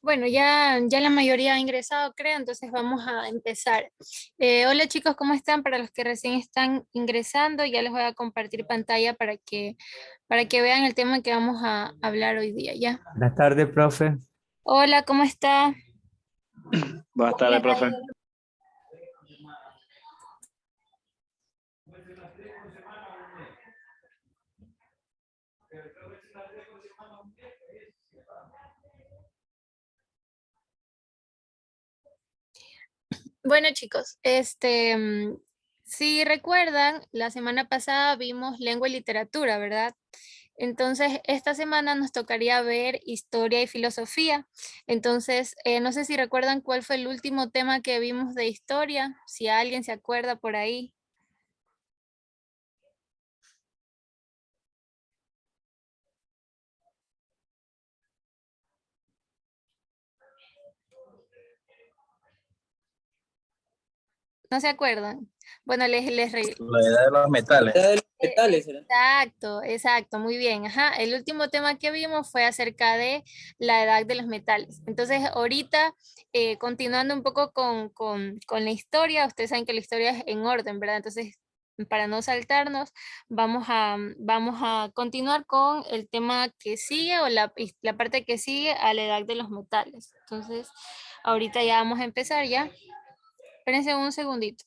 Bueno, ya la mayoría ha ingresado, creo, entonces vamos a empezar. Hola chicos, ¿cómo están? Para los que recién están ingresando, ya les voy a compartir pantalla para que vean el tema que vamos a hablar hoy día, ¿ya? Buenas tardes, profe. Hola, ¿cómo está? Buenas tardes, profe. Bueno chicos, si recuerdan, la semana pasada vimos lengua y literatura, ¿verdad? Entonces, esta semana nos tocaría ver historia y filosofía. Entonces, no sé si recuerdan cuál fue el último tema que vimos de historia, si alguien se acuerda por ahí. ¿No se acuerdan? Bueno, La edad de los metales. Edad de los metales, ¿era? Exacto, exacto, muy bien. Ajá, el último tema que vimos fue acerca de la edad de los metales. Entonces, ahorita, continuando un poco con la historia, ustedes saben que la historia es en orden, ¿verdad? Entonces, para no saltarnos, vamos a continuar con el tema que sigue o la parte que sigue a la edad de los metales. Entonces, ahorita ya vamos a empezar, ¿ya? Espérense un segundito.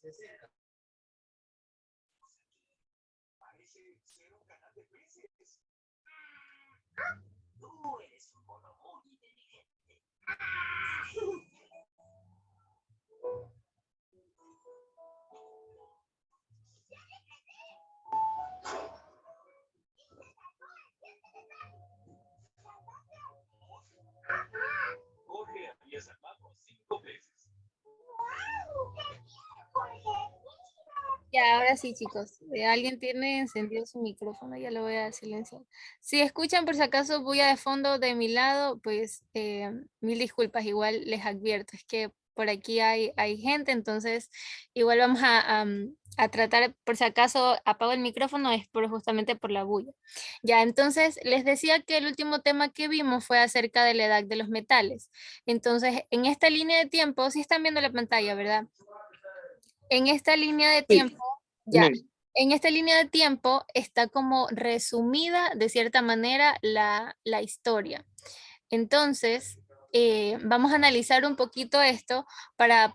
Ya, ahora sí, chicos. Alguien tiene encendido su micrófono, ya lo voy a silenciar. Si escuchan por si acaso bulla de fondo de mi lado, pues mil disculpas, igual les advierto, es que por aquí hay gente, entonces igual vamos a tratar, por si acaso apago el micrófono, es justamente por la bulla. Ya, entonces les decía que el último tema que vimos fue acerca de la edad de los metales. Entonces, en esta línea de tiempo, sí están viendo la pantalla, ¿verdad? En esta línea de Sí, tiempo, ya, bien. en esta línea de tiempo está como resumida de cierta manera la historia. Entonces, vamos a analizar un poquito esto para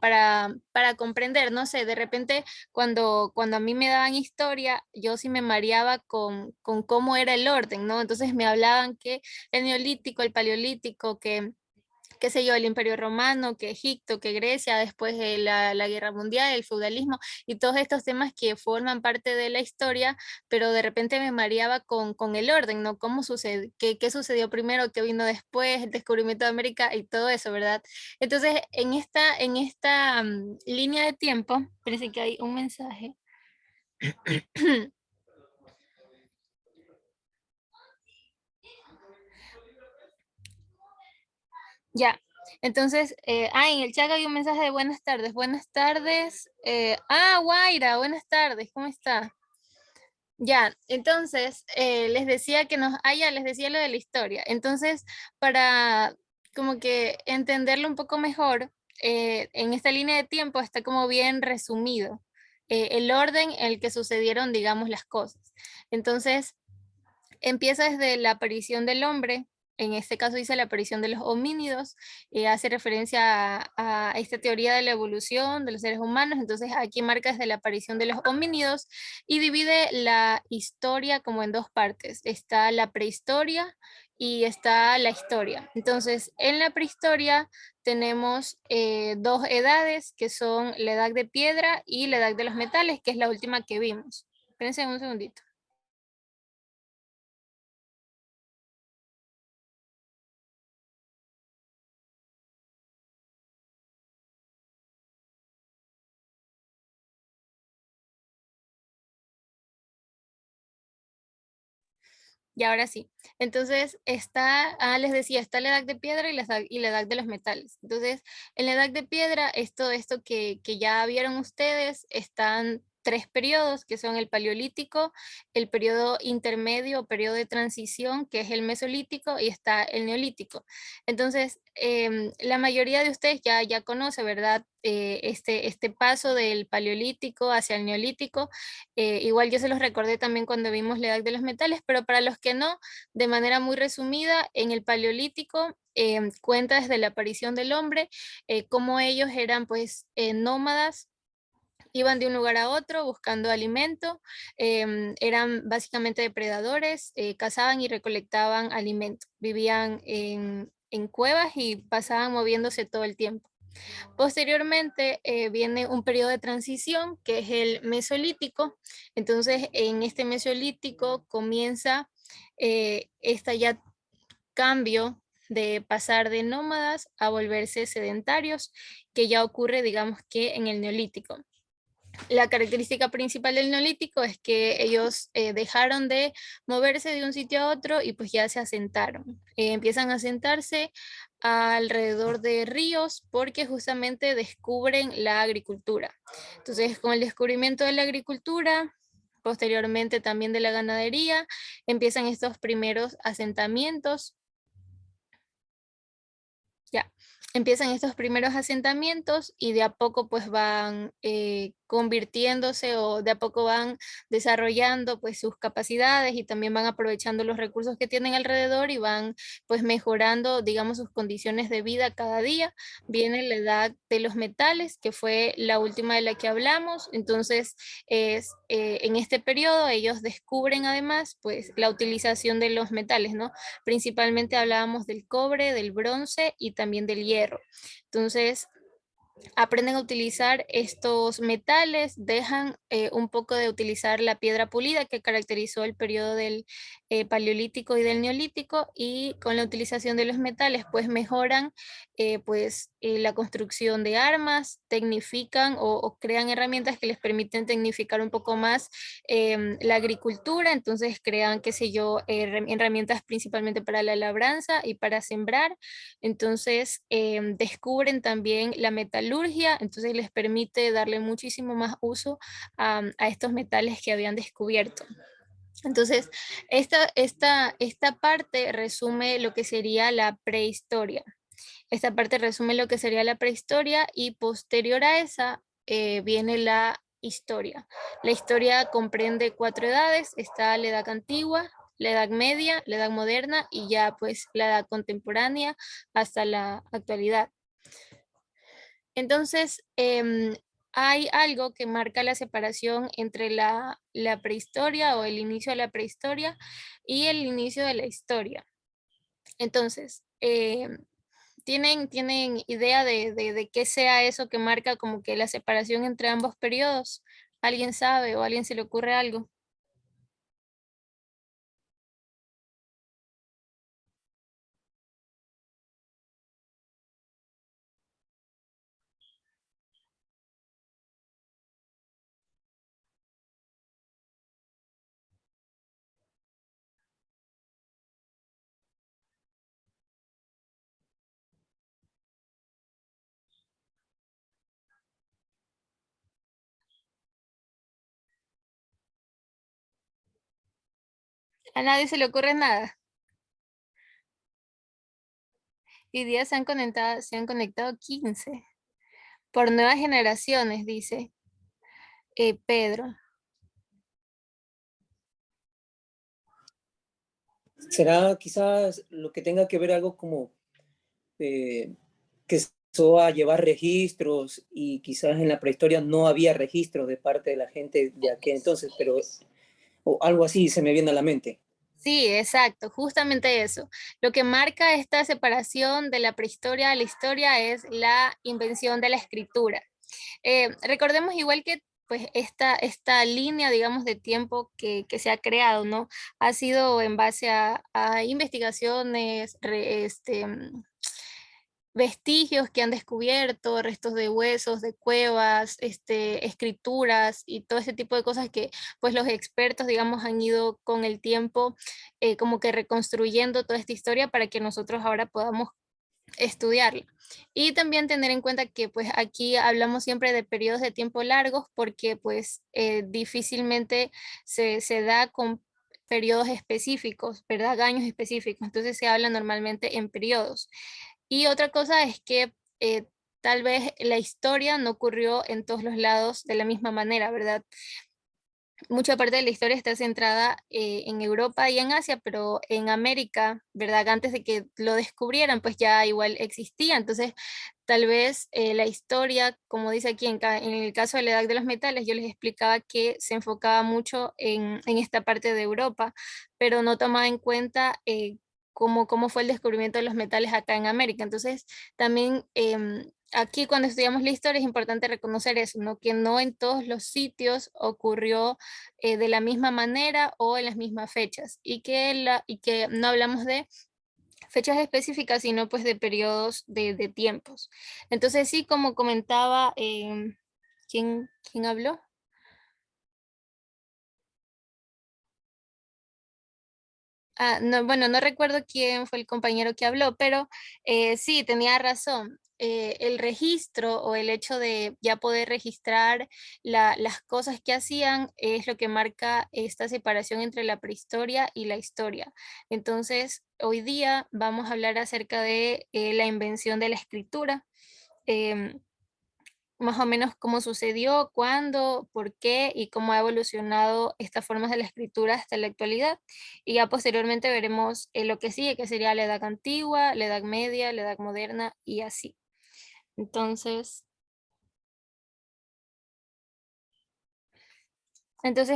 comprender, no sé, de repente cuando a mí me daban historia, yo sí me mareaba con cómo era el orden, ¿no? Entonces me hablaban que el neolítico, el paleolítico, que qué sé yo, el Imperio Romano, que Egipto, que Grecia, después de la Guerra Mundial, el feudalismo y todos estos temas que forman parte de la historia, pero de repente me mareaba con el orden, ¿no? ¿Cómo sucede? ¿Qué sucedió primero? ¿Qué vino después? El descubrimiento de América y todo eso, ¿verdad? Entonces, en esta línea de tiempo, parece que hay un mensaje. Ya, entonces, en el chat hay un mensaje de buenas tardes. Buenas tardes. Guaira, buenas tardes, ¿cómo está? Ya, entonces, les decía ya les decía lo de la historia. Entonces, para como que entenderlo un poco mejor, en esta línea de tiempo está como bien resumido el orden en el que sucedieron, digamos, las cosas. Entonces, empieza desde la aparición del hombre, en este caso dice la aparición de los homínidos, hace referencia a esta teoría de la evolución de los seres humanos, entonces aquí marca desde la aparición de los homínidos y divide la historia como en dos partes, está la prehistoria y está la historia. Entonces, en la prehistoria tenemos dos edades que son la edad de piedra y la edad de los metales, que es la última que vimos. Espérense un segundito. Y ahora sí. Entonces les decía, está la edad de piedra y la edad de los metales. Entonces, en la edad de piedra, esto que ya vieron ustedes, están tres periodos, que son el paleolítico, el periodo intermedio o periodo de transición, que es el mesolítico, y está el neolítico. Entonces, la mayoría de ustedes ya conoce, ¿verdad? Este paso del paleolítico hacia el neolítico. Igual yo se los recordé también cuando vimos la edad de los metales, pero para los que no, de manera muy resumida, en el paleolítico cuenta desde la aparición del hombre, cómo ellos eran pues nómadas, iban de un lugar a otro buscando alimento, eran básicamente depredadores, cazaban y recolectaban alimento, vivían en cuevas y pasaban moviéndose todo el tiempo. Posteriormente viene un periodo de transición que es el mesolítico. Entonces en este mesolítico comienza esta ya cambio de pasar de nómadas a volverse sedentarios, que ya ocurre, digamos que en el neolítico. La característica principal del neolítico es que ellos dejaron de moverse de un sitio a otro y pues ya se asentaron. Empiezan a asentarse alrededor de ríos porque justamente descubren la agricultura. Entonces, con el descubrimiento de la agricultura, posteriormente también de la ganadería, empiezan estos primeros asentamientos. Ya, empiezan estos primeros asentamientos y de a poco pues van convirtiéndose o de a poco van desarrollando pues sus capacidades y también van aprovechando los recursos que tienen alrededor y van pues mejorando, digamos, sus condiciones de vida cada día. Viene la edad de los metales, que fue la última de la que hablamos. Entonces en este periodo ellos descubren además pues la utilización de los metales, ¿no? Principalmente hablábamos del cobre, del bronce y también del hierro. Entonces, aprenden a utilizar estos metales, dejan un poco de utilizar la piedra pulida que caracterizó el periodo del paleolítico y del neolítico, y con la utilización de los metales pues mejoran la construcción de armas, tecnifican o crean herramientas que les permiten tecnificar un poco más la agricultura. Entonces crean, qué sé yo, herramientas principalmente para la labranza y para sembrar. Entonces descubren también la metalurgia, entonces les permite darle muchísimo más uso a estos metales que habían descubierto. Entonces, esta parte resume lo que sería la prehistoria. Esta parte resume lo que sería la prehistoria y posterior a esa viene la historia. La historia comprende 4 edades: está la edad antigua, la edad media, la edad moderna y ya pues la edad contemporánea hasta la actualidad. Entonces, hay algo que marca la separación entre la prehistoria o el inicio de la prehistoria y el inicio de la historia. Entonces, ¿tienen idea de qué sea eso que marca como que la separación entre ambos periodos? ¿Alguien sabe o a alguien se le ocurre algo? A nadie se le ocurre nada. Y día se han conectado 15 por nuevas generaciones, dice Pedro. ¿Será quizás lo que tenga que ver algo como que empezó a llevar registros y quizás en la prehistoria no había registros de parte de la gente de aquel entonces, pero o algo así se me viene a la mente? Sí, exacto, justamente eso. Lo que marca esta separación de la prehistoria a la historia es la invención de la escritura. Recordemos igual que pues esta línea, digamos, de tiempo que se ha creado, ¿no? Ha sido en base a investigaciones, vestigios que han descubierto, restos de huesos, de cuevas, escrituras y todo ese tipo de cosas que pues los expertos, digamos, han ido con el tiempo como que reconstruyendo toda esta historia para que nosotros ahora podamos estudiarla. Y también tener en cuenta que pues aquí hablamos siempre de periodos de tiempo largos porque pues difícilmente se da con periodos específicos, ¿verdad? Años específicos. Entonces se habla normalmente en periodos. Y otra cosa es que tal vez la historia no ocurrió en todos los lados de la misma manera, ¿verdad? Mucha parte de la historia está centrada en Europa y en Asia, pero en América, ¿verdad? Antes de que lo descubrieran, pues ya igual existía. Entonces, tal vez la historia, como dice aquí en el caso de la Edad de los Metales, yo les explicaba que se enfocaba mucho en esta parte de Europa, pero no tomaba en cuenta cómo fue el descubrimiento de los metales acá en América. Entonces, también aquí cuando estudiamos la historia es importante reconocer eso, ¿no? Que no en todos los sitios ocurrió de la misma manera o en las mismas fechas y que no hablamos de fechas específicas, sino pues de periodos de tiempos. Entonces sí, como comentaba, ¿quién habló? Ah, no, bueno, no recuerdo quién fue el compañero que habló, pero sí, tenía razón. El registro o el hecho de ya poder registrar las cosas que hacían es lo que marca esta separación entre la prehistoria y la historia. Entonces, hoy día vamos a hablar acerca de la invención de la escritura. em, Más o menos cómo sucedió, cuándo, por qué y cómo ha evolucionado estas formas de la escritura hasta la actualidad. Y ya posteriormente veremos lo que sigue, que sería la edad antigua, la edad media, la edad moderna y así. Entonces,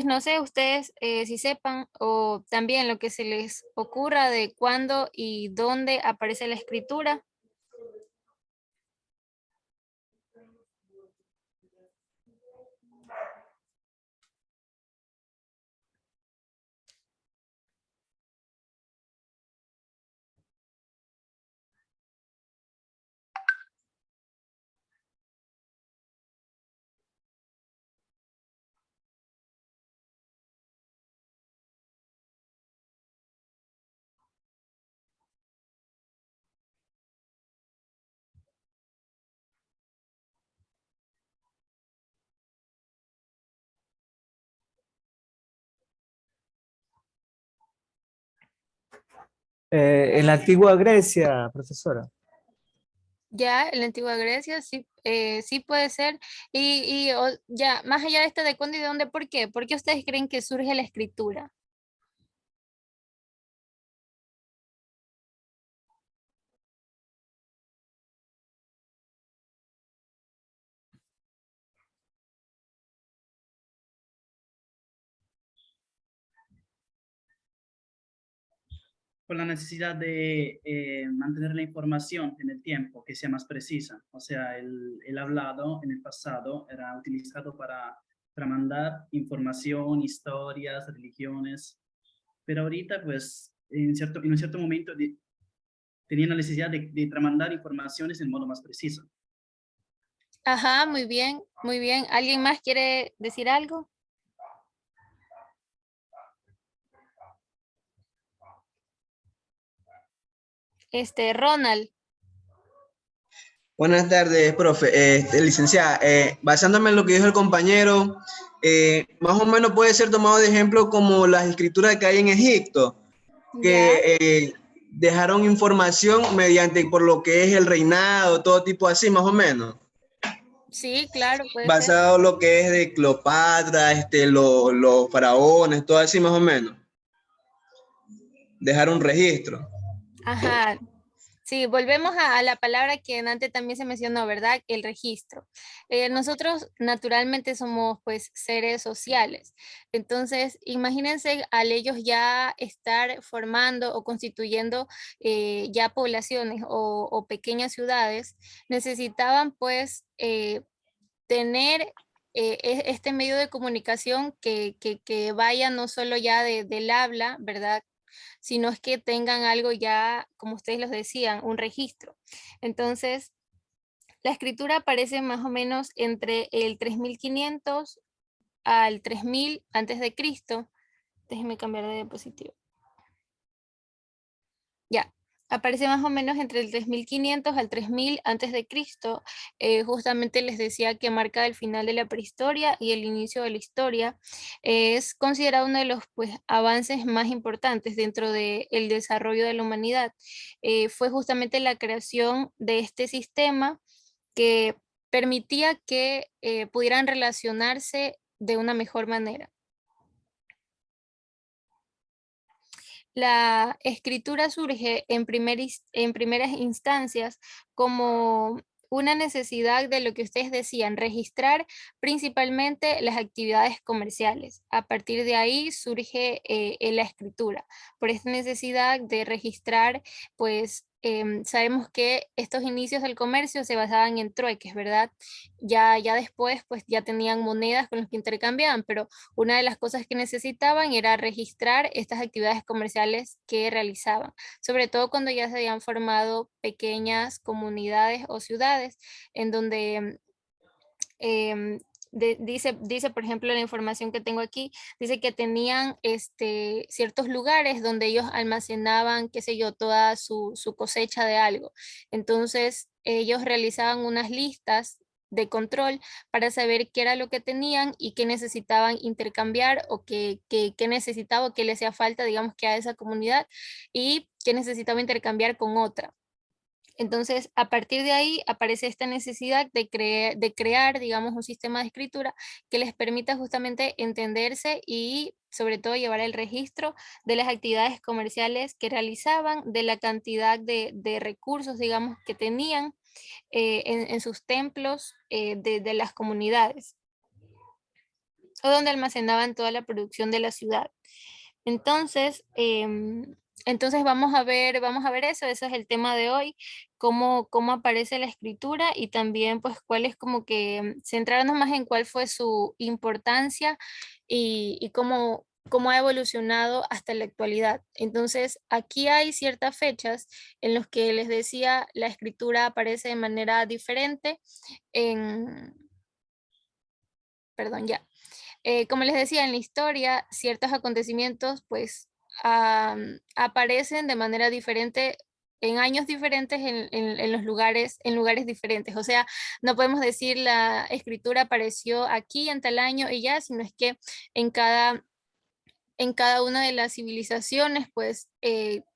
no sé ustedes si sepan o también lo que se les ocurra de cuándo y dónde aparece la escritura. En la antigua Grecia, profesora. Ya en la antigua Grecia sí, sí puede ser. Ya, más allá de esto de cuándo y de dónde, ¿por qué? ¿Por qué ustedes creen que surge la escritura? Por la necesidad de mantener la información en el tiempo, que sea más precisa. O sea, el hablado en el pasado era utilizado para mandar información, historias, religiones, pero ahorita, pues, en un cierto momento tenían la necesidad de mandar informaciones en modo más preciso. Ajá, muy bien, muy bien. ¿Alguien más quiere decir algo? Ronald. Buenas tardes, profe. Licenciada, basándome en lo que dijo el compañero, más o menos puede ser tomado de ejemplo como las escrituras que hay en Egipto, Ya, que dejaron información mediante por lo que es el reinado, todo tipo así, más o menos. sí, claro, puede ser. Basado en lo que es de Cleopatra, los faraones, todo así, más o menos. Dejar un registro. Ajá. Sí, volvemos a la palabra que antes también se mencionó, ¿verdad? El registro. Nosotros naturalmente somos pues seres sociales. Entonces, imagínense al ellos ya estar formando o constituyendo ya poblaciones o pequeñas ciudades, necesitaban pues tener este medio de comunicación que vaya no solo ya del habla, ¿verdad? Sino es que tengan algo ya, como ustedes los decían, un registro. Entonces, la escritura aparece más o menos entre el 3500 al 3000 antes de Cristo. Déjenme cambiar de diapositiva. Ya. aparece más o menos entre el 3500 al 3000 antes de Cristo. Justamente les decía que marca el final de la prehistoria y el inicio de la historia. Es considerado uno de los pues, avances más importantes dentro del desarrollo de la humanidad. Fue justamente la creación de este sistema que permitía que pudieran relacionarse de una mejor manera. La escritura surge en primeras instancias como una necesidad de lo que ustedes decían, registrar principalmente las actividades comerciales. A partir de ahí surge la escritura, por esta necesidad de registrar, pues sabemos que estos inicios del comercio se basaban en trueques, ¿verdad? Ya después, pues ya tenían monedas con las que intercambiaban, pero una de las cosas que necesitaban era registrar estas actividades comerciales que realizaban, sobre todo cuando ya se habían formado pequeñas comunidades o ciudades en donde dice, por ejemplo, la información que tengo aquí, dice que tenían ciertos lugares donde ellos almacenaban, qué sé yo, toda su cosecha de algo. Entonces, ellos realizaban unas listas de control para saber qué era lo que tenían y qué necesitaban intercambiar o qué necesitaba o qué le hacía falta, digamos, que a esa comunidad y qué necesitaba intercambiar con otra. Entonces, a partir de ahí aparece esta necesidad de crear, digamos, un sistema de escritura que les permita justamente entenderse y sobre todo llevar el registro de las actividades comerciales que realizaban, de la cantidad de recursos, digamos, que tenían en sus templos de las comunidades o donde almacenaban toda la producción de la ciudad. Entonces, vamos a ver eso es el tema de hoy, cómo aparece la escritura y también pues cuál es como que centrarnos más en cuál fue su importancia y cómo ha evolucionado hasta la actualidad. Entonces, aquí hay ciertas fechas en las que les decía la escritura aparece de manera diferente en, perdón, ya. Como les decía, en la historia, ciertos acontecimientos pues aparecen de manera diferente en años diferentes en en lugares diferentes. O sea, no podemos decir la escritura apareció aquí en tal año y ya, sino es que en cada una de las civilizaciones, pues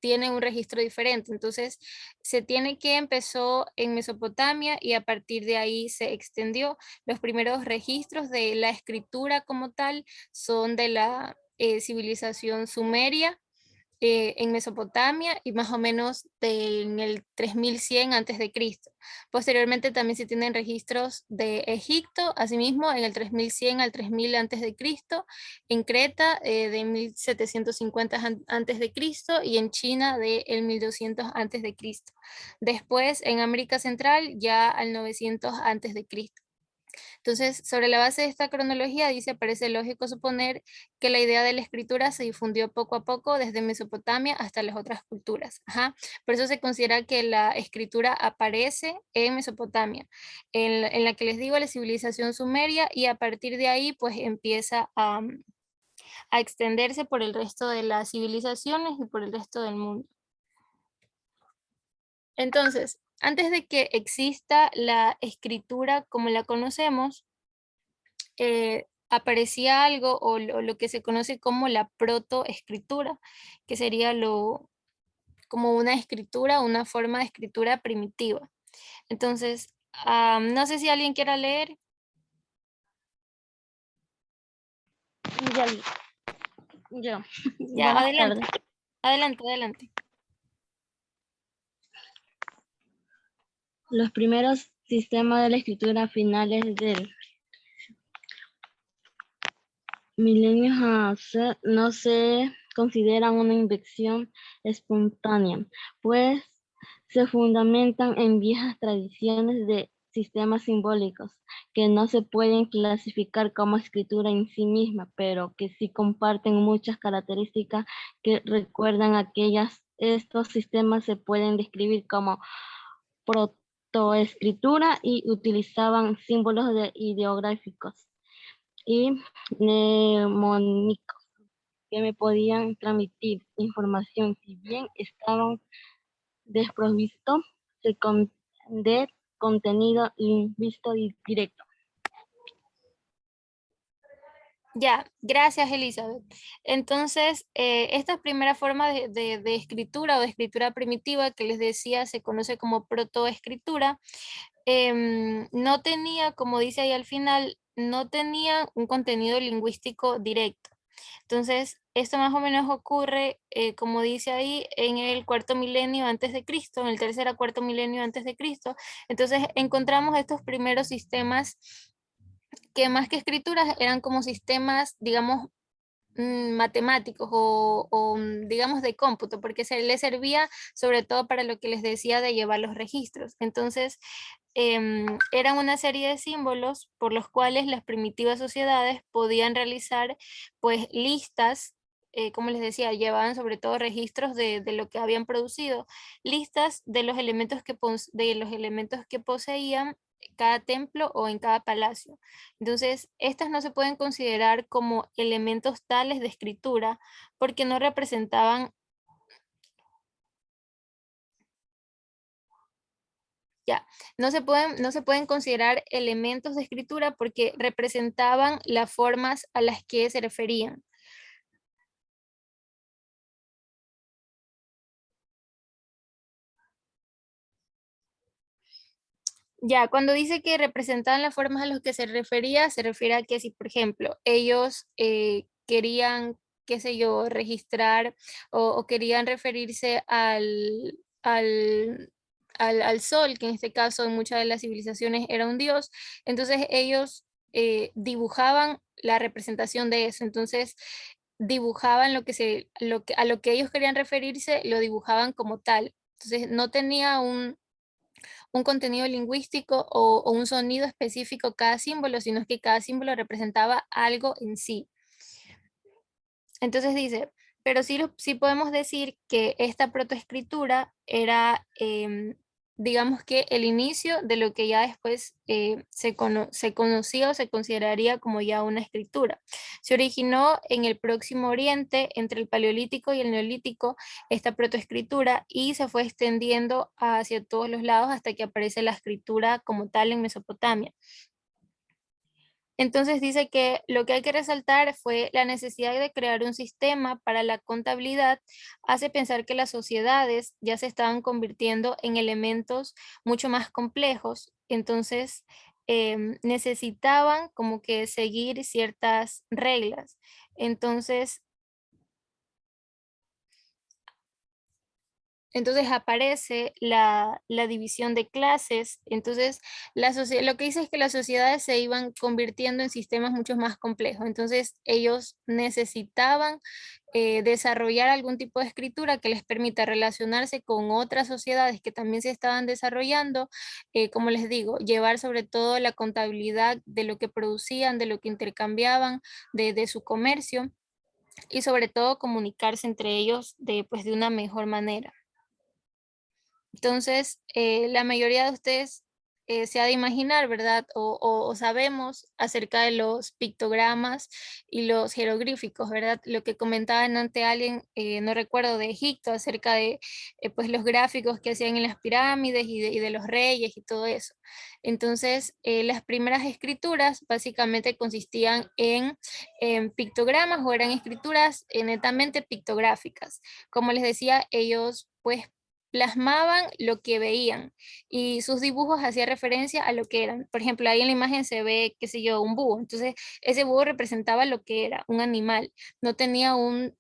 tiene un registro diferente. Entonces, se tiene que empezó en Mesopotamia y a partir de ahí se extendió. Los primeros registros de la escritura como tal son de la civilización sumeria en Mesopotamia y más o menos en el 3100 antes de Cristo. Posteriormente también se tienen registros de Egipto, asimismo en el 3100 al 3000 antes de Cristo, en Creta de 1750 antes de Cristo y en China de el 1200 antes de Cristo. Después en América Central ya al 900 antes de Cristo. Entonces, sobre la base de esta cronología, dice, parece lógico suponer que la idea de la escritura se difundió poco a poco desde Mesopotamia hasta las otras culturas. Ajá. Por eso se considera que la escritura aparece en Mesopotamia, en la que les digo, la civilización sumeria, y a partir de ahí, pues empieza a extenderse por el resto de las civilizaciones y por el resto del mundo. Entonces, antes de que exista la escritura como la conocemos, aparecía algo o lo que se conoce como la protoescritura, que sería como una escritura, una forma de escritura primitiva. Entonces, no sé si alguien quiera leer. Ya vi. Yo. Ya, Buenas adelante. tardes. Adelante. Los primeros sistemas de la escritura finales del milenio no se consideran una invención espontánea, pues se fundamentan en viejas tradiciones de sistemas simbólicos que no se pueden clasificar como escritura en sí misma, pero que sí comparten muchas características que recuerdan aquellas. Estos sistemas se pueden describir como protoescritura y utilizaban símbolos ideográficos y mnemónicos que me podían transmitir información, si bien estaban desprovisto de contenido lingüístico directo. Ya, gracias Elizabeth. Entonces, esta primera forma de escritura o de escritura primitiva que les decía se conoce como protoescritura. No tenía, como dice ahí al final, no tenía un contenido lingüístico directo. Entonces, esto más o menos ocurre, como dice ahí, en el cuarto milenio antes de Cristo, en el tercer a cuarto milenio antes de Cristo. Entonces, encontramos estos primeros sistemas que más que escrituras eran como sistemas, digamos, matemáticos o, digamos de cómputo, porque se les servía sobre todo para lo que les decía de llevar los registros. Entonces, eran una serie de símbolos por los cuales las primitivas sociedades podían realizar pues listas, como les decía, llevaban sobre todo registros de lo que habían producido, listas de los elementos que poseían cada templo o en cada palacio. Entonces, estas no se pueden considerar como elementos tales de escritura porque no representaban, ya, no se pueden considerar elementos de escritura porque representaban las formas a las que se referían. Ya, cuando dice que representaban las formas a las que se refería, se refiere a que si, por ejemplo, ellos querían, qué sé yo, registrar o querían referirse al sol, que en este caso en muchas de las civilizaciones era un dios, entonces ellos dibujaban la representación de eso. Entonces dibujaban a lo que ellos querían referirse, lo dibujaban como tal. Entonces no tenía un contenido lingüístico o un sonido específico cada símbolo, sino que cada símbolo representaba algo en sí. Entonces dice, pero sí podemos decir que esta protoescritura era, digamos que el inicio de lo que ya después se conocía o se consideraría como ya una escritura. Se originó en el Próximo Oriente, entre el Paleolítico y el Neolítico, esta protoescritura, y se fue extendiendo hacia todos los lados hasta que aparece la escritura como tal en Mesopotamia. Entonces dice que lo que hay que resaltar fue la necesidad de crear un sistema para la contabilidad. Hace pensar que las sociedades ya se estaban convirtiendo en elementos mucho más complejos. Entonces necesitaban como que seguir ciertas reglas. Entonces aparece la división de clases. Entonces, lo que dice es que las sociedades se iban convirtiendo en sistemas mucho más complejos. Entonces, ellos necesitaban desarrollar algún tipo de escritura que les permita relacionarse con otras sociedades que también se estaban desarrollando. Como les digo, llevar sobre todo la contabilidad de lo que producían, de lo que intercambiaban, de su comercio y sobre todo comunicarse entre ellos pues, de una mejor manera. Entonces, la mayoría de ustedes se ha de imaginar, ¿verdad? O sabemos acerca de los pictogramas y los jeroglíficos, ¿verdad? Lo que comentaban ante alguien, no recuerdo, de Egipto, acerca de pues los gráficos que hacían en las pirámides y de los reyes y todo eso. Entonces, las primeras escrituras básicamente consistían en pictogramas o eran escrituras netamente pictográficas. Como les decía, ellos pues plasmaban lo que veían y sus dibujos hacían referencia a lo que eran. Por ejemplo, ahí en la imagen se ve, qué sé yo, un búho. Entonces, ese búho representaba lo que era, un animal. No tenía un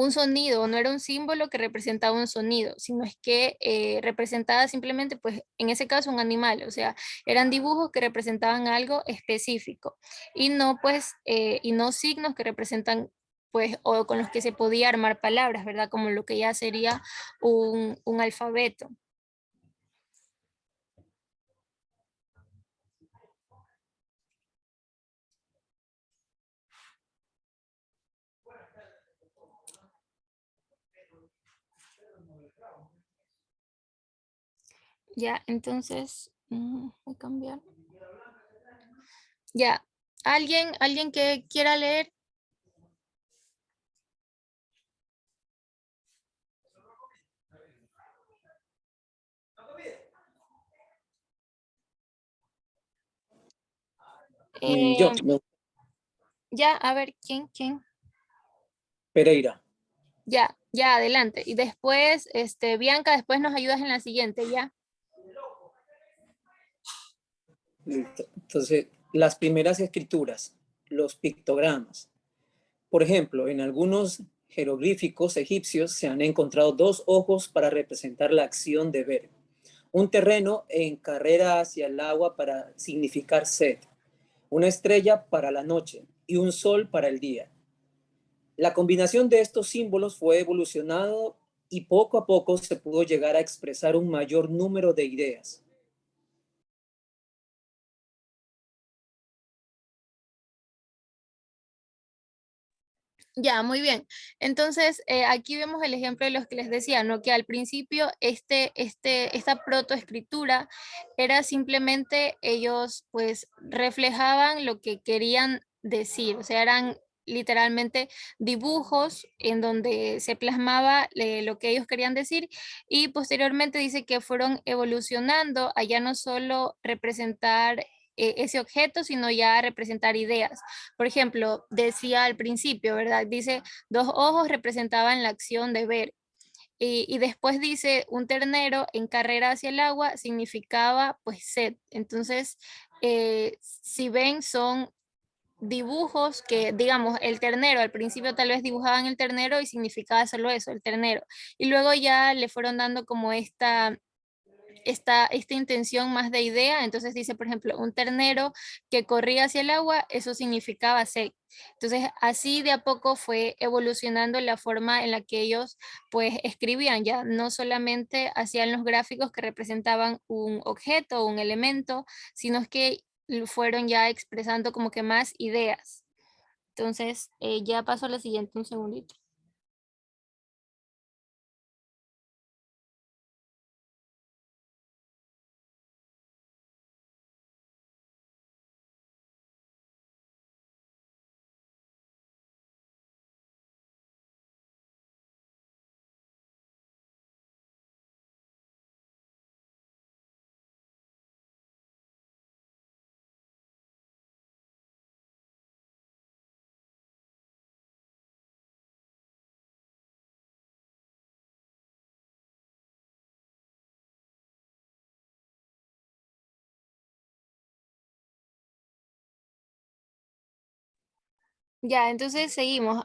sonido, no era un símbolo que representaba un sonido, sino es que representaba simplemente, pues, en ese caso, un animal. O sea, eran dibujos que representaban algo específico y no, pues, y no signos que representan pues, o con los que se podía armar palabras, ¿verdad? Como lo que ya sería un alfabeto. Ya, entonces, voy a cambiar. Ya, ¿alguien que quiera leer? Yo, Eh, ya, a ver, ¿quién? Pereira. Ya, adelante. Y después, Bianca, después nos ayudas en la siguiente, ¿ya? Listo. Entonces, las primeras escrituras, los pictogramas. Por ejemplo, en algunos jeroglíficos egipcios se han encontrado dos ojos para representar la acción de ver. Un terreno en carrera hacia el agua para significar sed. Una estrella para la noche y un sol para el día. La combinación de estos símbolos fue evolucionando y poco a poco se pudo llegar a expresar un mayor número de ideas. Ya, muy bien. Entonces, aquí vemos el ejemplo de los que les decía, ¿no? Que al principio esta protoescritura era simplemente ellos pues reflejaban lo que querían decir, o sea, eran literalmente dibujos en donde se plasmaba lo que ellos querían decir y posteriormente dice que fueron evolucionando a ya no solo representar ese objeto, sino ya representar ideas. Por ejemplo, decía al principio, ¿verdad? Dice, dos ojos representaban la acción de ver. Y después dice, un ternero en carrera hacia el agua significaba pues sed. Entonces, si ven, son dibujos que, digamos, el ternero, al principio tal vez dibujaban el ternero y significaba solo eso, el ternero. Y luego ya le fueron dando como esta intención más de idea. Entonces dice, por ejemplo, un ternero que corría hacia el agua, eso significaba sed. Entonces así de a poco fue evolucionando la forma en la que ellos pues escribían, ya no solamente hacían los gráficos que representaban un objeto o un elemento, sino que fueron ya expresando como que más ideas. Entonces, ya paso a la siguiente, un segundito. Ya, entonces seguimos.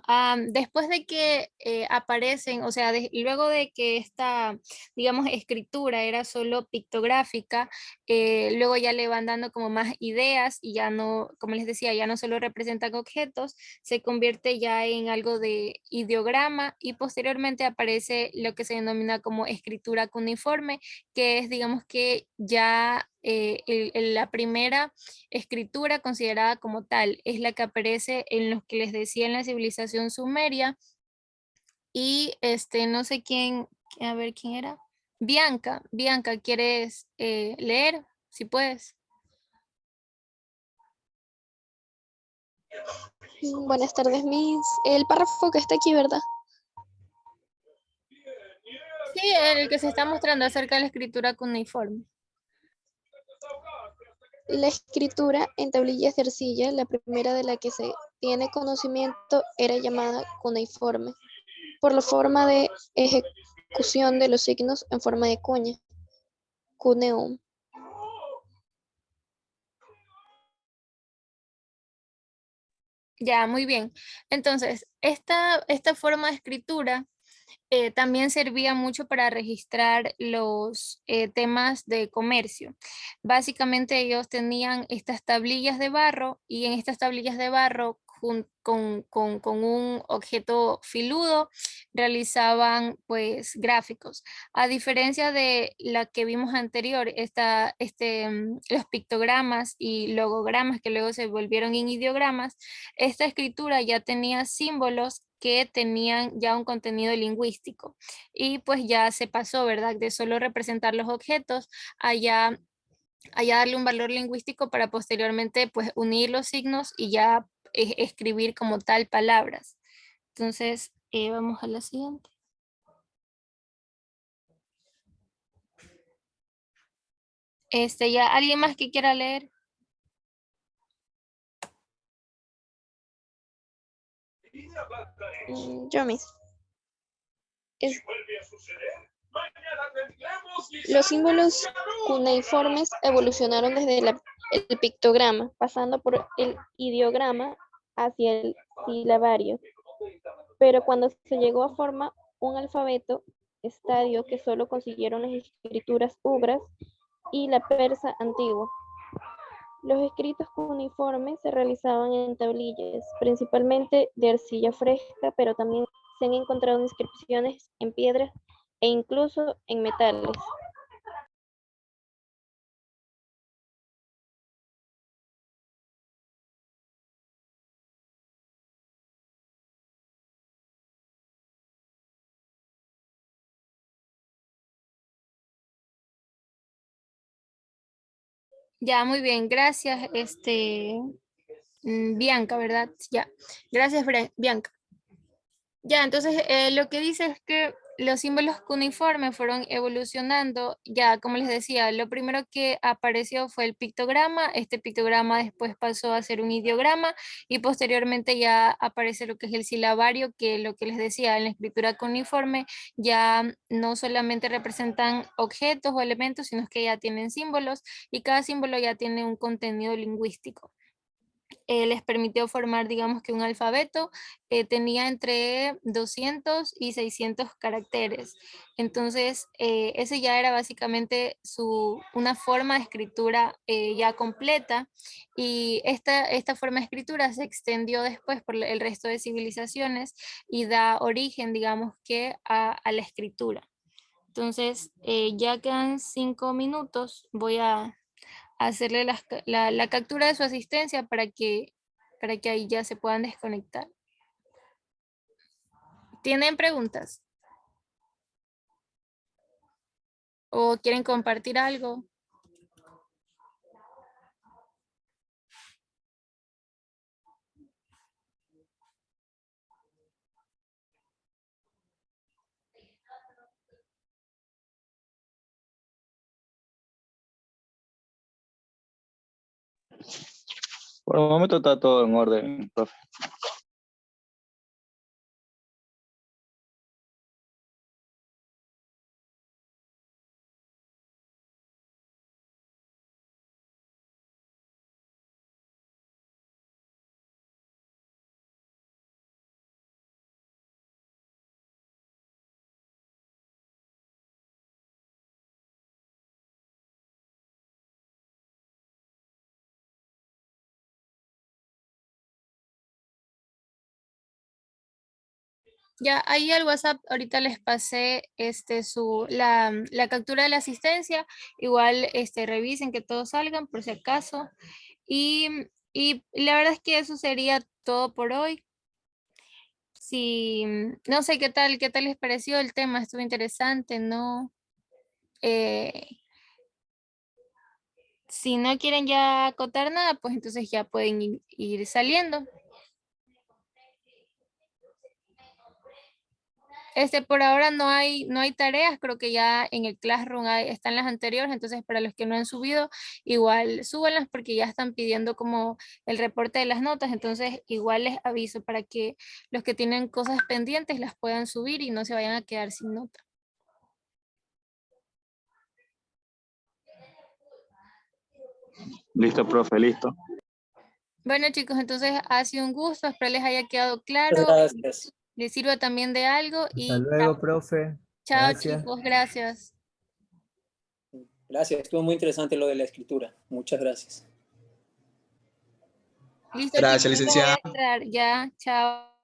Después de que aparecen, o sea, luego de que esta, digamos, escritura era solo pictográfica, luego ya le van dando como más ideas y ya no, como les decía, ya no solo representan objetos, se convierte ya en algo de ideograma y posteriormente aparece lo que se denomina como escritura cuneiforme, que es, digamos que ya la primera escritura considerada como tal es la que aparece en los que les decía en la civilización sumeria y no sé quién, a ver quién era. Bianca, ¿quieres leer? Si puedes. Buenas tardes, Miss. El párrafo que está aquí, ¿verdad? Sí, el que se está mostrando acerca de la escritura cuneiforme. La escritura en tablillas de arcilla, la primera de la que se tiene conocimiento, era llamada cuneiforme, por la forma de ejecución de los signos en forma de cuña, cuneum. Ya, muy bien. Entonces, esta forma de escritura también servía mucho para registrar los temas de comercio. Básicamente ellos tenían estas tablillas de barro y en estas tablillas de barro con un objeto filudo realizaban pues gráficos. A diferencia de la que vimos anterior, los pictogramas y logogramas que luego se volvieron en ideogramas, esta escritura ya tenía símbolos que tenían ya un contenido lingüístico y pues ya se pasó, ¿verdad? De solo representar los objetos a ya darle un valor lingüístico para posteriormente pues unir los signos y ya escribir como tal palabras. Entonces, vamos a la siguiente. Ya, ¿alguien más que quiera leer? Yo mismo. Los símbolos cuneiformes evolucionaron desde el pictograma, pasando por el ideograma hacia el silabario. Pero cuando se llegó a formar un alfabeto, estadio que solo consiguieron las escrituras ugras y la persa antigua. Los escritos cuneiformes se realizaban en tablillas, principalmente de arcilla fresca, pero también se han encontrado inscripciones en piedras e incluso en metales. Ya, muy bien, gracias, Bianca, ¿verdad? Ya, gracias, Bianca. Ya, entonces lo que dice es que los símbolos cuneiformes fueron evolucionando, ya como les decía, lo primero que apareció fue el pictograma, este pictograma después pasó a ser un ideograma y posteriormente ya aparece lo que es el silabario, que lo que les decía, en la escritura cuneiforme ya no solamente representan objetos o elementos, sino que ya tienen símbolos y cada símbolo ya tiene un contenido lingüístico. Les permitió formar, digamos que un alfabeto, tenía entre 200 y 600 caracteres. Entonces, ese ya era básicamente una forma de escritura ya completa y esta forma de escritura se extendió después por el resto de civilizaciones y da origen, digamos que, a la escritura. Entonces, ya quedan 5 minutos, voy a hacerle la captura de su asistencia para que ahí ya se puedan desconectar. ¿Tienen preguntas? ¿O quieren compartir algo? Por el momento está todo en orden, profe. Ya ahí al WhatsApp ahorita les pasé la captura de la asistencia. Igual revisen que todos salgan por si acaso. Y la verdad es que eso sería todo por hoy. Si, no sé qué tal les pareció el tema, estuvo interesante, ¿no? Eh, si no quieren ya acotar nada, pues entonces ya pueden ir saliendo. Por ahora no hay tareas, creo que ya en el Classroom están las anteriores, entonces para los que no han subido, igual súbanlas porque ya están pidiendo como el reporte de las notas, entonces igual les aviso para que los que tienen cosas pendientes las puedan subir y no se vayan a quedar sin nota. Listo, profe, listo. Bueno chicos, entonces ha sido un gusto, espero les haya quedado claro, Gracias. les sirva también de algo Hasta y luego, profe. chao Gracias. chicos, gracias. Gracias, estuvo muy interesante lo de la escritura. Muchas gracias. Listo Gracias, chicos, los voy a licenciada. entrar ya, chao.